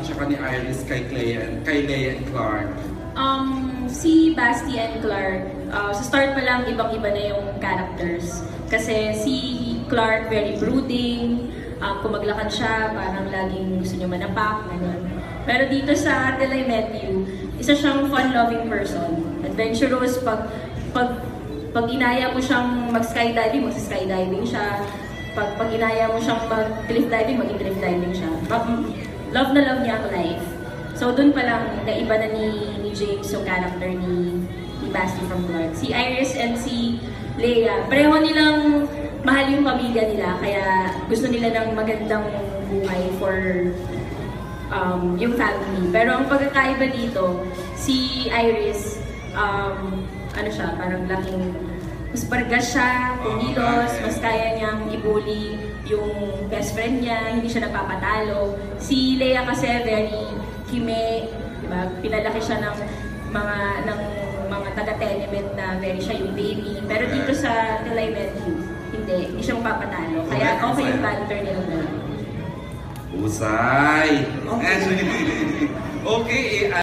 tsaka ni Iris kay Lea and Clark? Si Basti and Clark, sa start pa lang ibang-iba na yung characters. Kasi si Clark very brooding, kung maglakad siya, parang laging gusto niya manapak, gano'n. Pero dito sa Till I Met You, isa siyang fun-loving person. Adventurous, pag inaya mo siyang mag-skydiving, mag-skydiving siya. Pag inaya mo siyang mag-cliff diving, mag-cliff diving siya. Love na love niya ang life. So dun pa lang, naiba na ni James yung character ni Basti from Clark. Si Iris and si Lea, pareho nilang mahal yung pamilya nila, kaya gusto nila ng magandang buhay for yung family. Pero ang pagkakaiba dito, si Iris, ano siya, parang laking mas pargas siya, kumilos, mas kaya niyang i-bully yung best friend niya, hindi siya napapatalo. Si Lea kasi very kime, diba? Pinalaki siya ng mga taga-tenement na very siya yung baby. Pero dito sa Till I Met You, hindi siya mapapatalo. Kaya okay yung banter nila na. Usay! Okay,